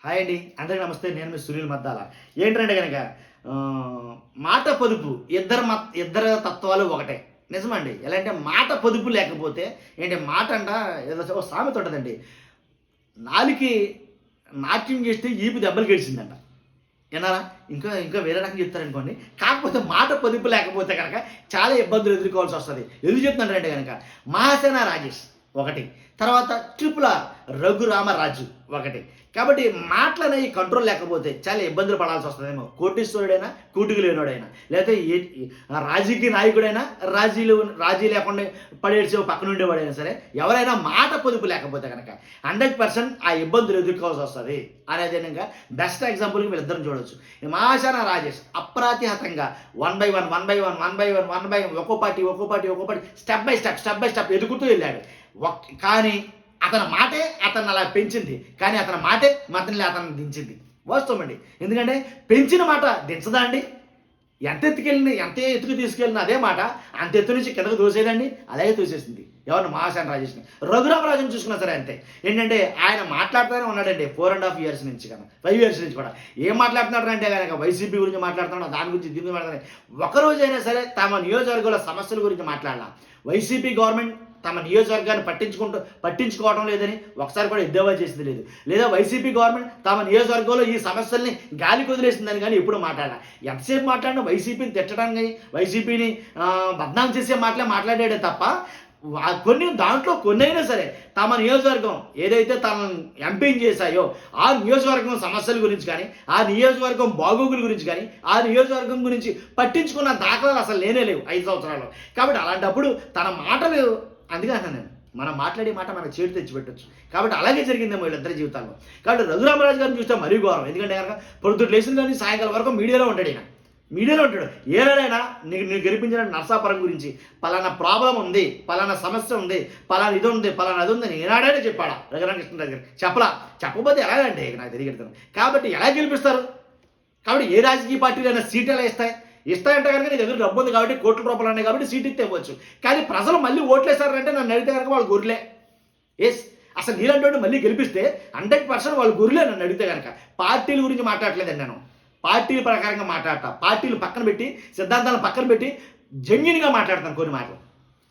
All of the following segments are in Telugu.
హాయ్ అండి, అందరికీ నమస్తే. నేను మీ సునీల్ మద్దాల. ఏంటంటే కనుక మాట పొదుపు ఇద్దరు తత్వాలు ఒకటే. నిజమండి. ఎలా అంటే మాట పొదుపు లేకపోతే ఏంటి మాట అంట ఏదో ఓ సామెత ఉంటుందండి. నాలికి నాట్యం చేస్తే ఈపు దెబ్బలు గెలిచిందంట. విన్నారా? ఇంకా ఇంకా వేరే రకంగా చెప్తారనుకోండి. కాకపోతే మాట పొదుపు లేకపోతే కనుక చాలా ఇబ్బందులు ఎదుర్కోవాల్సి వస్తుంది. ఎందుకు చెప్తున్నారంటే కనుక మహాసేన రాజేష్ ఒకటి, తర్వాత ట్రిపుల్ ఆర్ రఘురామరాజు ఒకటి. కాబట్టి మాటలు అనేవి కంట్రోల్ లేకపోతే చాలా ఇబ్బందులు పడాల్సి వస్తుందేమో. కోటీశ్వరుడైనా కూటుకు లేనోడైనా, లేకపోతే రాజకీయ నాయకుడైనా రాజీ లేకుండా పడేసి పక్కన ఉండేవాడైనా సరే, ఎవరైనా మాట పొదుపు లేకపోతే కనుక 100% ఆ ఇబ్బందులు ఎదుర్కోవాల్సి వస్తుంది అనేది ఇంకా బెస్ట్ ఎగ్జాంపుల్కి వీళ్ళిద్దరం చూడవచ్చు. మహాసేన రాజేష్ అప్రాతిహతంగా 1 by 1 ఒక్కో పార్టీ స్టెప్ బై స్టెప్ ఎదుగుతూ వెళ్ళాడు. కానీ అతని మాటే అతన్ని అలా పెంచింది, కానీ అతని మాటే అతన్ని దించింది. వాస్తవం అండి. ఎందుకంటే పెంచిన మాట దించదా అండి? ఎంత ఎత్తుకు తీసుకెళ్ళిన అదే మాట అంత ఎత్తు నుంచి కిందకు దోసేదండి, అలాగే తోసేసింది. ఎవరిని? మహాసేన రాజేష్ని. రఘురామరాజుని చూసుకున్నా సరే అంతే. ఏంటంటే ఆయన మాట్లాడుతూనే ఉన్నాడండి 4.5 years నుంచి కన్నా 5 years నుంచి కూడా. ఏం మాట్లాడుతున్నాడు అంటే కనుక వైసీపీ గురించి మాట్లాడుతున్నాడు, దాని గురించి దీని మాట్లాడుతున్నాడు. ఒకరోజైనా సరే తమ నియోజకవర్గాల సమస్యల గురించి మాట్లాడాల. వైసీపీ గవర్నమెంట్ తమ నియోజకవర్గాన్ని పట్టించుకోవడం లేదని ఒకసారి కూడా ఎద్దేవా చేసింది లేదు. లేదా వైసీపీ గవర్నమెంట్ తమ నియోజకవర్గంలో ఈ సమస్యల్ని గాలి కుదిలేసిందని కానీ ఎప్పుడు మాట్లాడాలి. ఎంతసేపు మాట్లాడినా వైసీపీని తిట్టడానికి, వైసీపీని బద్నాం చేసే మాట్లాడాడే తప్ప కొన్నైనా సరే తమ నియోజకవర్గం ఏదైతే తన ఎంపీని చేశాయో ఆ నియోజకవర్గం సమస్యల గురించి కానీ, ఆ నియోజకవర్గం బాగోగుల గురించి కానీ, ఆ నియోజకవర్గం గురించి పట్టించుకున్న దాఖలాలు అసలు లేవు 5 సంవత్సరాలు. కాబట్టి అలాంటప్పుడు తన మాటలు, అందుకే అన్నాను నేను, మనం మాట్లాడే మాట మన చేతి తెచ్చిపెట్టచ్చు. కాబట్టి అలాగే జరిగిందేమో వీళ్ళిద్దరి జీవితాల్లో. కాబట్టి రఘురామరాజు గారిని చూస్తే మరీ ఘోరం. ఎందుకంటే కనుక పొద్దుట లేచిన కానీ సాయంకాలం వరకు మీడియాలో ఉంటాడు. ఏనాడైనా నీకు గెలిపించిన నర్సాపురం గురించి పలానా ప్రాబ్లం ఉంది, పలానా సమస్య ఉంది, పలానా ఇది ఉంది, పలానా అది ఉందని ఏనాడైనా చెప్పాడా రఘురామకృష్ణరాజు గారు? చెప్పకపోతే ఎలాగంటే నాకు తెలియదు. కాబట్టి ఎలా గెలిపిస్తారు? కాబట్టి ఏ రాజకీయ పార్టీలైనా సీట్ ఎలా ఇస్తాయంటే కనుక నీకు ఎదురు డబ్బు ఉంది కాబట్టి, కోట్ల రూపాయలు ఉన్నాయి కాబట్టి సీట్ ఇస్తే ఇవ్వచ్చు. కానీ ప్రజలు మళ్ళీ ఓట్లేస్తారంటే నన్ను అడిగితే కనుక వాళ్ళు గొర్రెలే. అసలు నీలంటే మళ్ళీ గెలిపిస్తే 100% వాళ్ళు గొర్రెలే నన్ను అడిగితే కనుక. పార్టీల గురించి మాట్లాడలేదండి నేను. పార్టీల ప్రకారంగా మాట్లాడతా. పార్టీలు పక్కన పెట్టి, సిద్ధాంతాలను పక్కన పెట్టి జెన్యూన్గా మాట్లాడతాను. కొన్ని మాటలు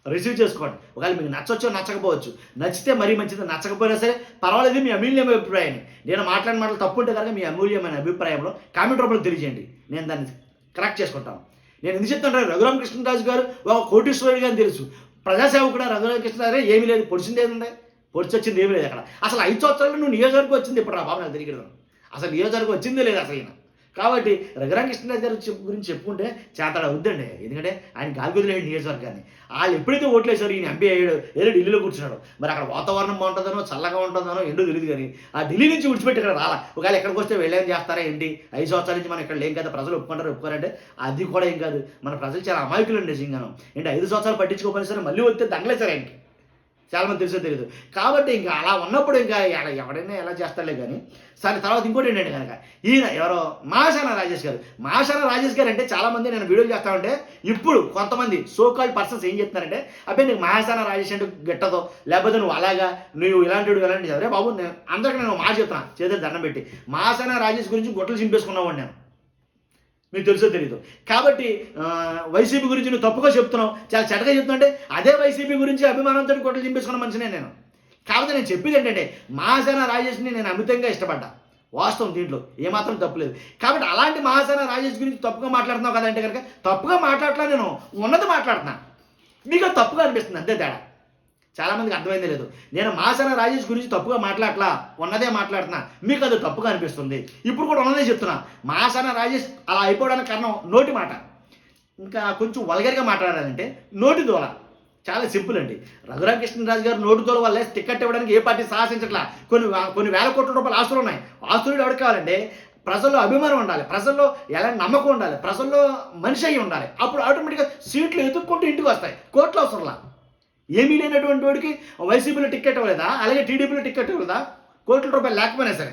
రిసీవ్ చేసుకోండి. ఒకవేళ మీకు నచ్చొచ్చో నచ్చకపోవచ్చు. నచ్చితే మరీ మంచిది, నచ్చకపోయినా సరే పర్వాలేదు. మీ అమూల్యమైన అభిప్రాయాన్ని, నేను మాట్లాడిన మాటలు తప్పు ఉంటే కనుక మీ అమూల్యమైన అభిప్రాయంలో కామెంట్ రూపంలో తెలియజేయండి. నేను దాన్ని కరెక్ట్ చేసుకుంటాను. నేను ఎందుకు చెప్తాను, రఘురామకృష్ణరాజు గారు ఒక కోటీశ్వరుడిగా అని తెలుసు. ప్రజాసేవకుడు రఘురామకృష్ణరాజు ఏమీ లేదు, పొడిచిందేముంది? పొడిచి వచ్చింది ఏమీ లేదు అక్కడ. అసలు 5 సంవత్సరాలు నువ్వు నియోజకవర్గం వచ్చింది ఇప్పుడు రా బాబు, నాకు తెలియదు. అసలు నియోజకవర్గం వచ్చిందే లేదు అసలు. కాబట్టి రఘురామకృష్ణరాజు గారి గురించి చెప్పుకుంటే చేతడ అవుద్దండి. ఎందుకంటే ఆయన గాలికొదిలేడు నియోజకవర్గాన్ని. వాళ్ళు ఎప్పుడైతే ఓట్లేసారు ఈయన ఎంపీ అయ్యాడు, ఏదో ఢిల్లీలో కూర్చున్నాడు. మరి అక్కడ వాతావరణం బాగుంటుందనో, చల్లగా ఉంటుందనో ఎందుకు తెలియదు. కానీ ఆ ఢిల్లీ నుంచి విడిచిపెట్టి ఇక్కడ రాలా. ఒకవేళ ఎక్కడికి వస్తే వెళ్ళేం చేస్తారా ఏంటి? 5 సంవత్సరాల నుంచి మనం ఇక్కడ లేం కదా, ప్రజలు ఒప్పుకోరంటే అది కూడా ఏం కాదు. మన ప్రజలు చాలా అమాయకులు అండి నిజంగాను. ఏంటి 5 సంవత్సరాలు పట్టించుకోకపోయినా సరే మళ్ళీ వస్తే దండలేసారు ఆయనకి. చాలామంది తెలియదు. కాబట్టి ఇంకా అలా ఉన్నప్పుడు ఇంకా ఎవడైనా ఎలా చేస్తారులే. కానీ సరే, తర్వాత ఇంకోటి ఏంటంటే కనుక ఈయన ఎవరో మహాసేన రాజేష్ గారు అంటే చాలామంది నేను వీడియోలు చేస్తా ఉంటే ఇప్పుడు కొంతమంది సోకాల్డ్ పర్సన్స్ ఏం చెప్తున్నారంటే, అబ్బాయి నీకు మహాసేన రాజేష్ అంటే గిట్టదో, లేకపోతే నువ్వు నువ్వు ఇలాంటి చదివే బాబు. అందరికీ నేను మాట చెప్తున్నా, చేతులు దండం పెట్టి. మహాసేన రాజేష్ గురించి గుట్టలు చింపేసుకున్నావు నేను, మీకు తెలుసో తెలీదు. కాబట్టి వైసీపీ గురించి నువ్వు తప్పుగా చెప్తున్నావు, చాలా చెడ్డగా చెప్తున్నావు అంటే అదే వైసీపీ గురించి అభిమానంతో కొట్టలు చింపేసుకున్న మనిషినే నేను. కాబట్టి నేను చెప్పేది ఏంటంటే మహాసేన రాజేష్ని నేను అమితంగా ఇష్టపడ్డా. వాస్తవం, దీంట్లో ఏమాత్రం తప్పులేదు. కాబట్టి అలాంటి మహాసేన రాజేష్ గురించి తప్పుగా మాట్లాడుతున్నావు కదంటే కనుక తప్పుగా మాట్లాడట్లా, నేను ఉన్నది మాట్లాడుతున్నా. మీకు అది తప్పుగా అనిపిస్తుంది, అంతే తేడా. చాలామందికి అర్థమైందే లేదు. నేను మహాసేన రాజేష్ గురించి తప్పుగా మాట్లాడట్లా, ఉన్నదే మాట్లాడుతున్నా. మీకు అది తప్పుగా అనిపిస్తుంది. ఇప్పుడు కూడా ఉన్నదే చెప్తున్నా. మహాసేన రాజేష్ అలా అయిపోవడానికి కారణం నోటి మాట. ఇంకా కొంచెం వల్గర్గా మాట్లాడాలంటే నోటి దోల. చాలా సింపుల్ అండి. రఘురామకృష్ణరాజు గారు నోటి దోల వల్లే టికెట్ ఇవ్వడానికి ఏ పార్టీ సాహసించట్లా. కొన్ని వేల కోట్ల రూపాయల ఆస్తులు ఉన్నాయి. ఆస్తులు ఎవరికి కావాలంటే ప్రజల్లో అభిమానం ఉండాలి, ప్రజల్లో ఎలా నమ్మకం ఉండాలి, ప్రజల్లో మనిషి అయ్యి ఉండాలి. అప్పుడు ఆటోమేటిక్గా సీట్లు ఎదుక్కుంటూ ఇంటికి వస్తాయి. కోట్లు అవసరంలా. ఏమీ లేనటువంటి వాడికి వైసీపీలో టికెట్ ఇవ్వలేదా, అలాగే టీడీపీలో టికెట్ ఇవ్వలేదా? కోట్ల రూపాయలు లేకపోయినా సరే.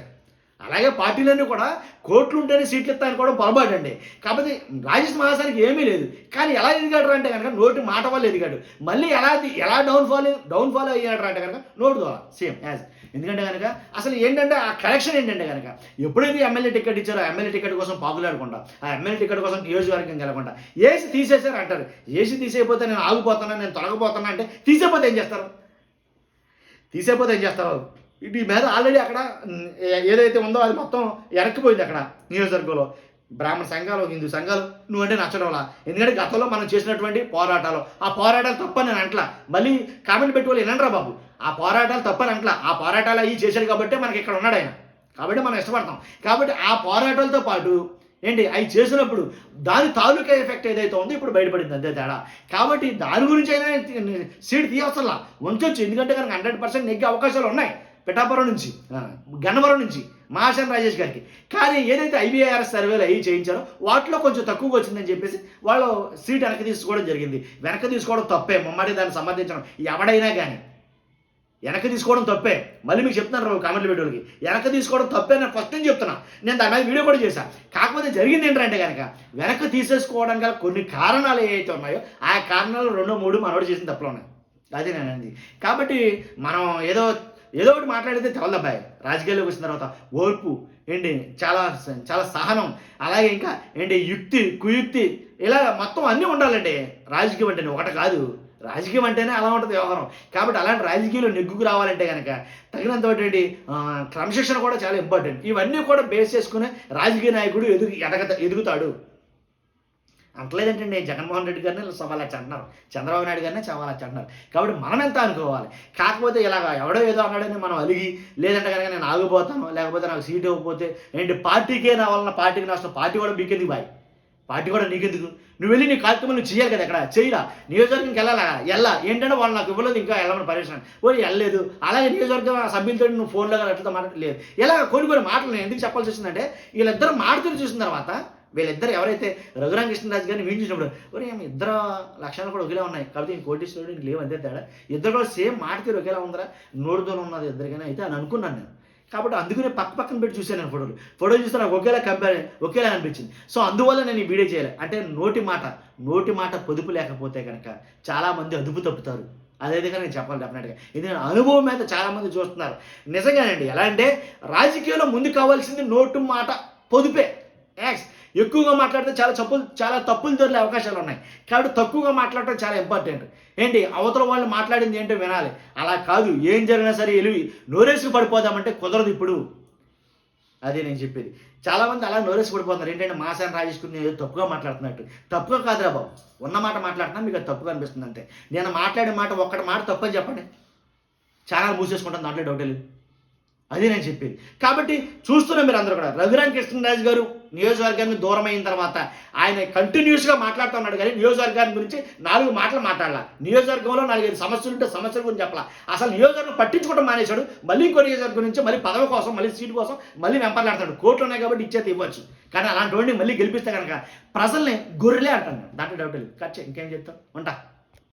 అలాగే పార్టీలన్నీ కూడా కోట్లు ఉంటేనే సీట్లు ఇస్తాయనుకోవడం పొరపాటు అండి. కాకపోతే రాజేష్ మహాసేనకి ఏమీ లేదు. కానీ ఎలా ఎదిగాడు అంటే కనుక నోటి మాట వల్ల ఎదిగాడు. మళ్ళీ ఎలా డౌన్ఫాల్ అయ్యాడు అంటే కనుక నోటు ద్వారా సేమ్ యాజ్ ఎందుకంటే కనుక అసలు ఏంటంటే ఆ కలెక్షన్ ఏంటంటే కనుక ఎప్పుడైతే ఎమ్మెల్యే టికెట్ ఇచ్చారో ఆ ఎమ్మెల్యే టికెట్ కోసం పాకులాడకుండా ఆ ఎమ్మెల్యే టికెట్ కోసం నియోజకవర్గం వెళ్ళకుండా ఏసీ తీసేశారు అంటారు. ఏసీ తీసేయకపోతే నేను ఆగిపోతున్నా, నేను తొలగపోతున్నా అంటే తీసేపోతే ఏం చేస్తారు? వీటి మీద ఆల్రెడీ అక్కడ ఏదైతే ఉందో అది మొత్తం వెనక్కిపోయింది అక్కడ నియోజకవర్గంలో. బ్రాహ్మణ సంఘాలు, హిందూ సంఘాలు నువ్వంటే నచ్చడంలా. ఎందుకంటే గతంలో మనం చేసినటువంటి పోరాటాలు, ఆ పోరాటాలు తప్పని నేను అంట్లా. మళ్ళీ కామెంట్ పెట్టి వాళ్ళు వినండిరా బాబు, ఆ పోరాటాలు తప్పని అంట్లా. ఆ పోరాటాలు అవి చేశాడు కాబట్టి మనకి ఇక్కడ ఉన్నాడు ఆయన, కాబట్టి మనం ఇష్టపడతాం. కాబట్టి ఆ పోరాటాలతో పాటు ఏంటి అవి చేసినప్పుడు దాని తాలూకా ఎఫెక్ట్ ఏదైతే ఉందో ఇప్పుడు బయటపడింది, అంతే తేడా. కాబట్టి దాని గురించి అయినా సీట్ తీయవసరలా, ఉంచొచ్చు. ఎందుకంటే కనుక 100% నెగ్గే అవకాశాలు ఉన్నాయి పిఠాపురం నుంచి, గన్నవరం నుంచి మహాశాన్ రాజేష్ గారికి. కానీ ఏదైతే ఐబీఐఆర్ఎస్ సర్వేలు అవి చేయించారో వాటిలో కొంచెం తక్కువగా వచ్చిందని చెప్పేసి వాళ్ళు సీట్ వెనక్కి తీసుకోవడం జరిగింది. వెనక్కి తీసుకోవడం తప్పే, మమ్మల్ని దాన్ని సమర్థించడం ఎవడైనా కానీ వెనక్కి తీసుకోవడం తప్పే. మళ్ళీ మీకు చెప్తున్నాను కామెంట్లు పెట్టేవాళ్ళకి, వెనక్కి తీసుకోవడం తప్పే నేను ఫస్ట్ నుంచి చెప్తున్నా. నేను దాని మీద వీడియో కూడా చేశాను. కాకపోతే జరిగింది ఏంటంటే కనుక వెనక్కి తీసేసుకోవడం గల కొన్ని కారణాలు ఏవైతే ఉన్నాయో ఆ కారణాలు 2-3 మనోడు చేసిన తప్పులు ఉన్నాయి. అది నేను అనేది. కాబట్టి మనం ఏదో ఒకటి మాట్లాడితే తెలదబ్బాయి. రాజకీయాల్లోకి వచ్చిన తర్వాత ఓర్పు ఏంటి, చాలా చాలా సహనం, అలాగే ఇంకా ఏంటి యుక్తి, కుయుక్తి, ఇలా మొత్తం అన్నీ ఉండాలండి రాజకీయం అంటే. ఒకటి కాదు, రాజకీయం అంటేనే అలా ఉంటుంది వ్యవహారం. కాబట్టి అలాంటి రాజకీయాలు నెగ్గుకు రావాలంటే కనుక తగినంత క్రమశిక్షణ కూడా చాలా ఇంపార్టెంట్. ఇవన్నీ కూడా బేస్ చేసుకునే రాజకీయ నాయకుడు ఎదుగుతాడు. అంటలేదంటే జగన్మోహన్ రెడ్డి గారిని 1,00,000 అంటున్నారు, చంద్రబాబు నాయుడు గారిని 1,00,000 అంటున్నారు. కాబట్టి మనం ఎంత అనుకోవాలి. కాకపోతే ఇలాగ ఎవడో ఏదో అన్నాడని మనం అలిగి, లేదంటే కనుక నేను ఆగిపోతాను, లేకపోతే నాకు సీట్ ఇవ్వకపోతే ఏంటి పార్టీకే రావాలన్న, పార్టీకి నష్టం, పార్టీ కూడా మీకెందుకు బాయ్, పార్టీ కూడా నీకెందుకు, నువ్వు వెళ్ళి నీ కార్యక్రమం నువ్వు చేయాలి కదా, ఎక్కడ చేయరా, నియోజకవర్గంకి వెళ్ళాలా ఏంటంటే వాళ్ళు నాకు ఇవ్వలేదు, ఇంకా వెళ్ళమని పర్మిషన్ వెళ్ళలేదు. అలాగే నియోజకవర్గం సభ్యులతో నువ్వు ఫోన్లో అట్లా మాట్లాడలేదు. ఇలా కొన్ని మాటలు నేను ఎందుకు చెప్పాల్సి వచ్చిందంటే వీళ్ళిద్దరు మాటలు చూసిన తర్వాత వీళ్ళిద్దరు ఎవరైతే రఘురామ కృష్ణరాజు గారిని వీడి చూసినప్పుడు ఒరే ఇద్దరు లక్షణాలు కూడా ఒకేలా ఉన్నాయి, కాబట్టి నేను కోటీశ్వరుడు నీకు లేవు, అంతే తేడా. ఇద్దరు కూడా సేమ్ మాట తీరు ఒకేలా ఉందరా, నోడుతోనే ఉన్నది ఇద్దరికైనా అయితే అని అనుకున్నాను నేను. కాబట్టి అందుకనే పక్కన పెట్టి చూశాను నేను ఫోటోలు చూస్తే నాకు ఒకేలా అనిపించింది. సో అందువల్ల నేను ఈ వీడియో చేయాలి. అంటే నోటి మాట పొదుపు లేకపోతే కనుక చాలామంది అదుపు తప్పుతారు. అదేవిధంగా నేను చెప్పాలి డెఫినెట్గా. ఇది నేను అనుభవం మీద చాలామంది చూస్తున్నారు. నిజంగానండి. ఎలా అంటే రాజకీయంలో ముందు కావాల్సింది నోటు మాట పొదుపే. ఎక్కువగా మాట్లాడితే చాలా తప్పులు దొరికే అవకాశాలు ఉన్నాయి. కాబట్టి తక్కువగా మాట్లాడటం చాలా ఇంపార్టెంట్. ఏంటి అవతల వాళ్ళు మాట్లాడింది ఏంటో వినాలి. అలా కాదు ఏం జరిగినా సరే నోరేసుకు పడిపోదామంటే కుదరదు ఇప్పుడు. అదే నేను చెప్పేది. చాలామంది అలా నోరేసి పడిపోతున్నారు. ఏంటంటే మహాశాన్ రాజేష్ గురించి ఏదో తప్పుగా మాట్లాడుతున్నట్టు. తప్పుగా కాదురా బాబు, ఉన్న మాట మాట్లాడుతున్నా మీకు అది తప్పుగా అనిపిస్తుంది అంతే. నేను మాట్లాడే మాట ఒక్కటి మాట తప్పని చెప్పండి, ఛానల్ మూసేసుకుంటాను, దాంట్లో డౌట్ లేదు. అది నేను చెప్పేది. కాబట్టి చూస్తున్నాం మీరు అందరూ కూడా రఘురామ కృష్ణరాజు గారు నియోజకవర్గాన్ని దూరం అయిన తర్వాత ఆయన కంటిన్యూస్గా మాట్లాడుతూ ఉన్నాడు. కానీ నియోజకవర్గాన్ని గురించి 4 మాటలు మాట్లాడాల. నియోజకవర్గంలో 4-5 సమస్యలు ఉంటే సమస్యల గురించి చెప్పాలా. అసలు నియోజకవర్గం పట్టించుకోవడం మానేశాడు. మళ్ళీ ఇంకో నియోజకవర్గం గురించి మళ్ళీ పదవి కోసం, మళ్ళీ సీటు కోసం మళ్ళీ వెంపర్లాడతాడు. కోట్లు ఉన్నాయి కాబట్టి ఇచ్చేది ఇవ్వచ్చు. కానీ అలాంటి వాడిని మళ్ళీ గెలిపిస్తే కనుక ప్రజల్ని గొర్రెలే అంటాను, దాంట్లో డౌట్ లేదు. ఖర్చు ఇంకేం చెప్తాం, ఉంటా.